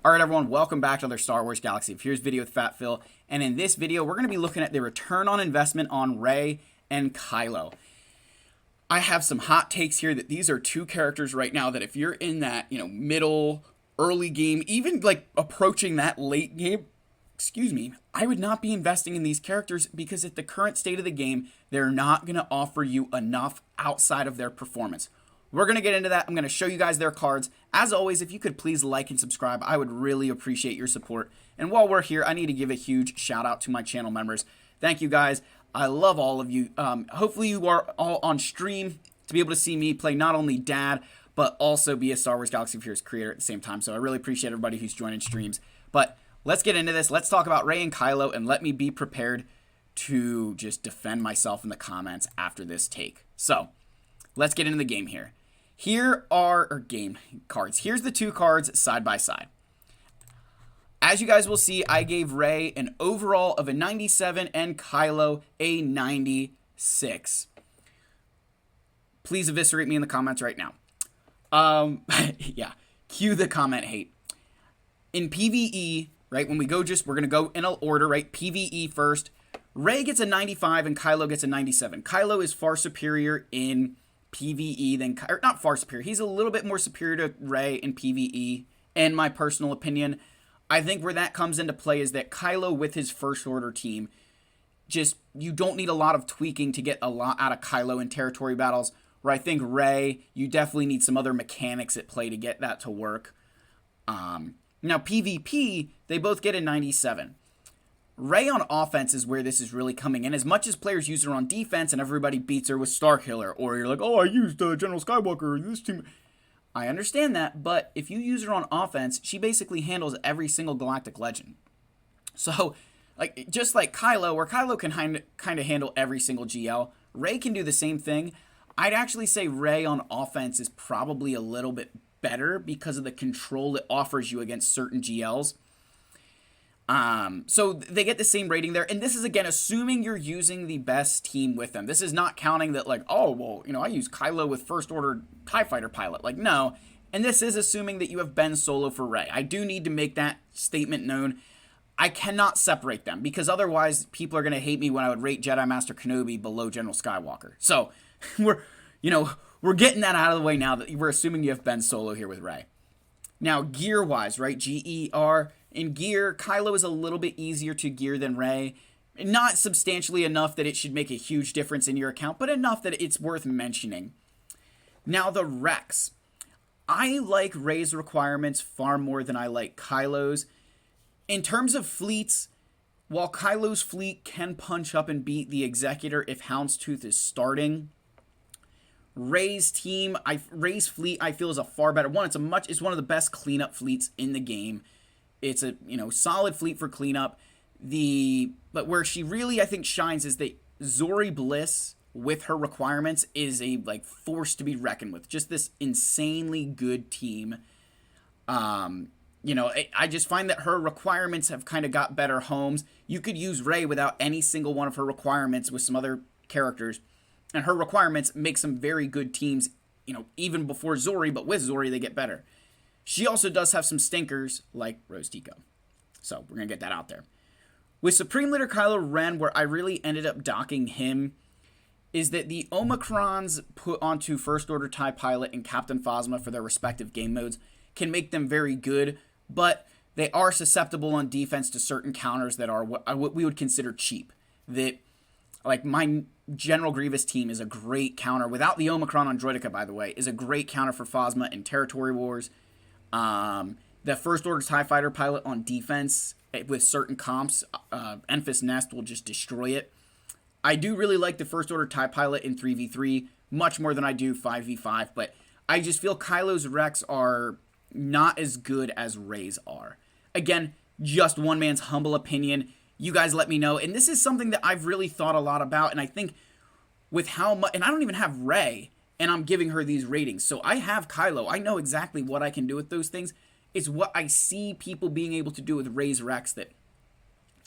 Alright everyone, welcome back to another Star Wars Galaxy of Heroes video with Fat Phil, and in this video we're going to be looking at the return on investment on Rey and Kylo. I have some hot takes here that these are two characters right now that if you're in that, middle, early game, even like approaching that late game, I would not be investing in these characters because at the current state of the game, they're not going to offer you enough outside of their performance. We're going to get into that. I'm going to show you guys their cards. As always, if you could please like and subscribe, I would really appreciate your support. And while we're here, I need to give a huge shout out to my channel members. Thank you guys. I love all of you. Hopefully you are all on stream to be able to see me play not only Dad, but also be a Star Wars Galaxy of Heroes creator at the same time. So I really appreciate everybody who's joining streams. But let's get into this. Let's talk about Rey and Kylo, and let me be prepared to just defend myself in the comments after this take. So let's get into the game here. Here are our game cards. Here's the two cards side by side. As you guys will see, I gave Rey an overall of a 97 and Kylo a 96. Please eviscerate me in the comments right now. Yeah, cue the comment hate. In PvE, right, when we go we're going to go in order, right? PvE first. Rey gets a 95 and Kylo gets a 97. Kylo is far superior in PvE than, or not far superior, he's a little bit more superior to Rey in PvE, in my personal opinion. I think where that comes into play is that Kylo with his First Order team, you don't need a lot of tweaking to get a lot out of Kylo in territory battles, where I think Rey, you definitely need some other mechanics at play to get that to work. Now PvP, they both get a 97. Rey on offense is where this is really coming in. As much as players use her on defense and everybody beats her with Starkiller, or you're like, oh, I used General Skywalker, this team. I understand that, but if you use her on offense, she basically handles every single Galactic Legend. So, just like Kylo, where Kylo can kind of handle every single GL, Rey can do the same thing. I'd actually say Rey on offense is probably a little bit better because of the control it offers you against certain GLs. So they get the same rating there, and this is, again, assuming you're using the best team with them. This is not counting that, like, oh, well, I use Kylo with First Order TIE Fighter pilot. Like, no. And this is assuming that you have Ben Solo for Rey. I do need to make that statement known. I cannot separate them, because otherwise people are going to hate me when I would rate Jedi Master Kenobi below General Skywalker. So, we're getting that out of the way now that we're assuming you have Ben Solo here with Rey. Now, gear-wise, right, GER, in gear, Kylo is a little bit easier to gear than Rey. Not substantially enough that it should make a huge difference in your account, but enough that it's worth mentioning. Now, the Rex. I like Rey's requirements far more than I like Kylo's. In terms of fleets, while Kylo's fleet can punch up and beat the Executor if Houndstooth is starting, Rey's fleet, I feel, is a far better one. It's one of the best cleanup fleets in the game. It's a, solid fleet for cleanup. But where she really, I think, shines is that Zori Bliss, with her requirements, is a, force to be reckoned with. Just this insanely good team. I just find that her requirements have kind of got better homes. You could use Rey without any single one of her requirements with some other characters. And her requirements make some very good teams, even before Zori, but with Zori they get better. She also does have some stinkers, like Rose Tico. So, we're going to get that out there. With Supreme Leader Kylo Ren, where I really ended up docking him, is that the Omicrons put onto First Order TIE Pilot and Captain Phasma for their respective game modes can make them very good, but they are susceptible on defense to certain counters that are what we would consider cheap. That, my General Grievous team is a great counter, without the Omicron on Droideka, by the way, is a great counter for Phasma in Territory Wars. The First Order TIE Fighter pilot on defense with certain comps, Enfys Nest will just destroy it. I do really like the First Order TIE Pilot in 3v3, much more than I do 5v5, but I just feel Kylo's Rex are not as good as Rey's are. Again, just one man's humble opinion. You guys let me know, and this is something that I've really thought a lot about, and I think with how much, and I don't even have Rey, and I'm giving her these ratings. So I have Kylo. I know exactly what I can do with those things. It's what I see people being able to do with Rey's Rex that,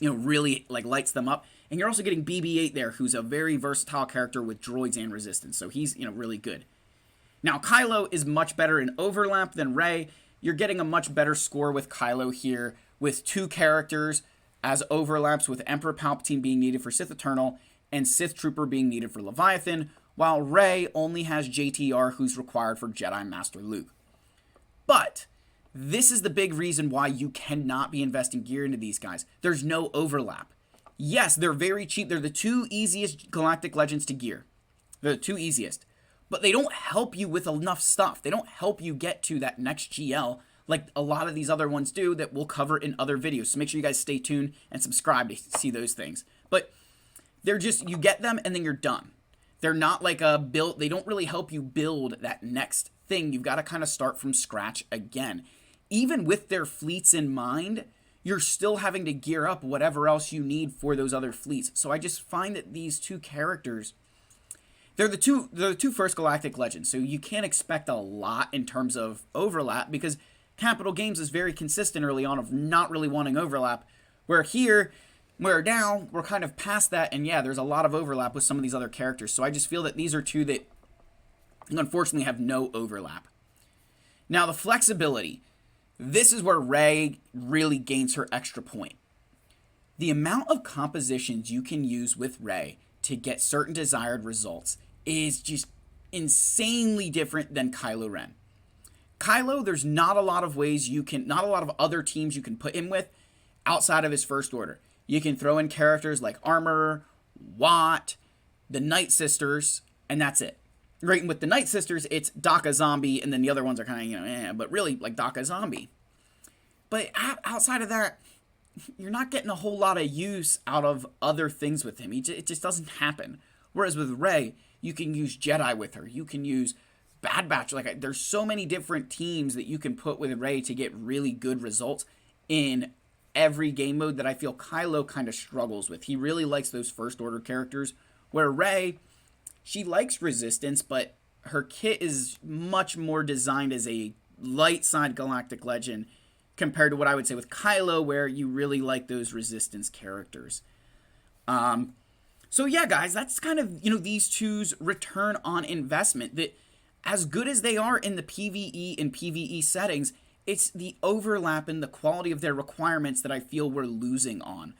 really lights them up. And you're also getting BB-8 there, who's a very versatile character with droids and resistance. So he's, really good. Now, Kylo is much better in overlap than Rey. you're getting a much better score with Kylo here, with 2 characters as overlaps, with Emperor Palpatine being needed for Sith Eternal and Sith Trooper being needed for Leviathan, while Rey only has JTR, who's required for Jedi Master Luke. But this is the big reason why you cannot be investing gear into these guys. There's no overlap. Yes, they're very cheap. They're the 2 easiest Galactic Legends to gear. They're the 2 easiest. But they don't help you with enough stuff. They don't help you get to that next GL like a lot of these other ones do that we'll cover in other videos. So make sure you guys stay tuned and subscribe to see those things. But they're just, you get them and then you're done. They're not like a build. They don't really help you build that next thing. You've got to kind of start from scratch again. Even with their fleets in mind, you're still having to gear up whatever else you need for those other fleets. So I just find that these 2 characters, they're the two first Galactic Legends, so you can't expect a lot in terms of overlap, because Capital Games is very consistent early on of not really wanting overlap, where now we're kind of past that, and yeah, there's a lot of overlap with some of these other characters. So I just feel that these are 2 that unfortunately have no overlap. Now, the flexibility. This is where Rey really gains her extra point. The amount of compositions you can use with Rey to get certain desired results is just insanely different than Kylo Ren. Kylo, there's not a lot of ways not a lot of other teams you can put him with outside of his First Order. You can throw in characters like Armorer, Watt, the Night Sisters, and that's it. Right, and with the Night Sisters, it's Daka Zombie, and then the other ones are kind of, but really, like Daka Zombie. But outside of that, you're not getting a whole lot of use out of other things with him. It just doesn't happen. Whereas with Rey, you can use Jedi with her. You can use Bad Batch. There's so many different teams that you can put with Rey to get really good results in every game mode that I feel Kylo kind of struggles with. He really likes those First Order characters, where Rey, she likes Resistance, but her kit is much more designed as a light side Galactic Legend compared to what I would say with Kylo, where you really like those Resistance characters. So yeah, guys, that's kind of, these 2's return on investment. That as good as they are in the PvE and PvE settings, it's the overlap and the quality of their requirements that I feel we're losing on.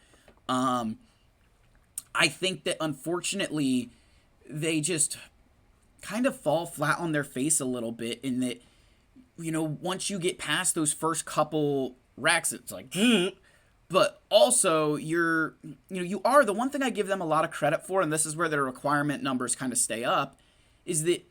I think that unfortunately they just kind of fall flat on their face a little bit, in that, once you get past those first couple racks, it's like, but also you are, the one thing I give them a lot of credit for, and this is where their requirement numbers kind of stay up, is that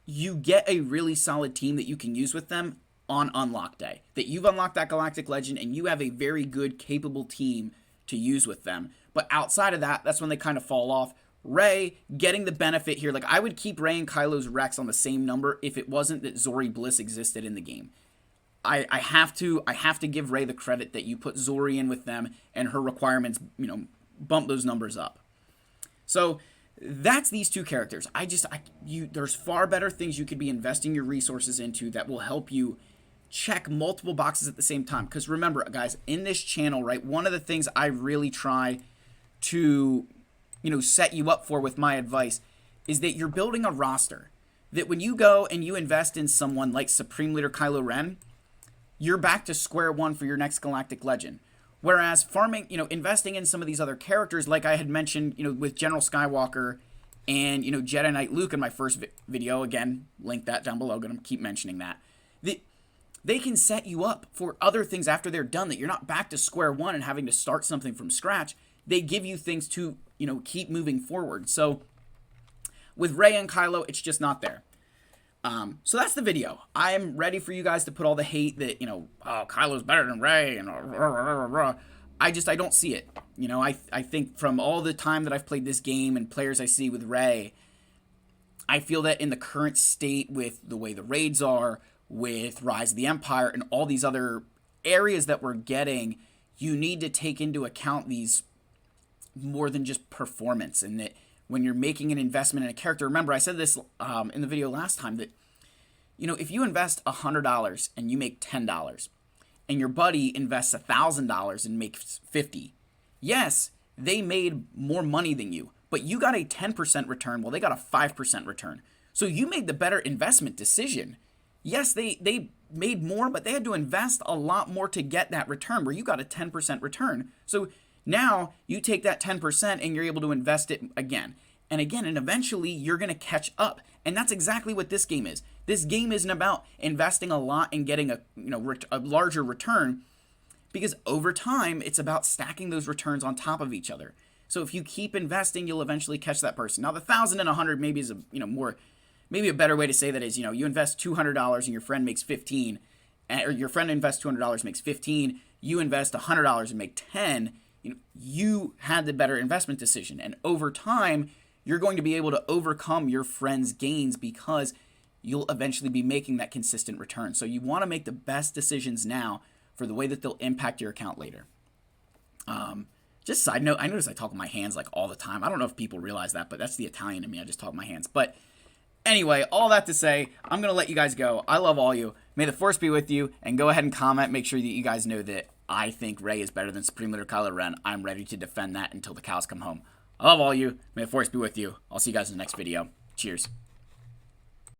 you get a really solid team that you can use with them on unlock day. That you've unlocked that Galactic Legend and you have a very good, capable team to use with them. But outside of that, that's when they kind of fall off. Rey getting the benefit here. Like, I would keep Rey and Kylo's Rex on the same number if it wasn't that Zori Bliss existed in the game. I have to give Rey the credit that you put Zori in with them, and her requirements, bump those numbers up. So that's these 2 characters. There's far better things you could be investing your resources into that will help you check multiple boxes at the same time. Because remember, guys, in this channel, right, one of the things I really try to set you up for with my advice is that you're building a roster. That when you go and you invest in someone like Supreme Leader Kylo Ren, you're back to square one for your next Galactic Legend. Whereas investing in some of these other characters, like I had mentioned, with General Skywalker and, Jedi Knight Luke in my first video, again, link that down below, going to keep mentioning that, they can set you up for other things after they're done, that you're not back to square one and having to start something from scratch. They give you things to, keep moving forward. So with Rey and Kylo, it's just not there. So that's the video. I'm ready for you guys to put all the hate that, Kylo's better than Rey, and I don't see it. I think from all the time that I've played this game and players I see with Rey, I feel that in the current state, with the way the raids are, with Rise of the Empire, and all these other areas that we're getting, you need to take into account these more than just performance. And that when you're making an investment in a character, remember I said this in the video last time, that if you invest $100 and you make $10, and your buddy invests $1,000 and makes $50, yes, they made more money than you, but you got a 10% return while they got a 5% return. So you made the better investment decision. yes, they made more, but they had to invest a lot more to get that return, where you got a 10% return. So now you take that 10% and you're able to invest it again and again, and eventually you're going to catch up. And that's exactly what this game is. This game isn't about investing a lot and getting a larger return, because over time it's about stacking those returns on top of each other. So if you keep investing, you'll eventually catch that person. Now the 1,000 and 100 maybe is maybe a better way to say that is, you invest $200 and your friend makes 15, or your friend invests $200 makes 15, you invest $100 and make 10. You had the better investment decision, and over time you're going to be able to overcome your friend's gains because you'll eventually be making that consistent return. So you want to make the best decisions now for the way that they'll impact your account later. Just side note, I notice I talk with my hands like all the time. I don't know if people realize that, but that's the Italian in me. I just talk with my hands. But anyway, all that to say, I'm going to let you guys go. I love all you. May the force be with you, and go ahead and comment. Make sure that you guys know that I think Rey is better than Supreme Leader Kylo Ren. I'm ready to defend that until the cows come home. I love all you. May the force be with you. I'll see you guys in the next video. Cheers.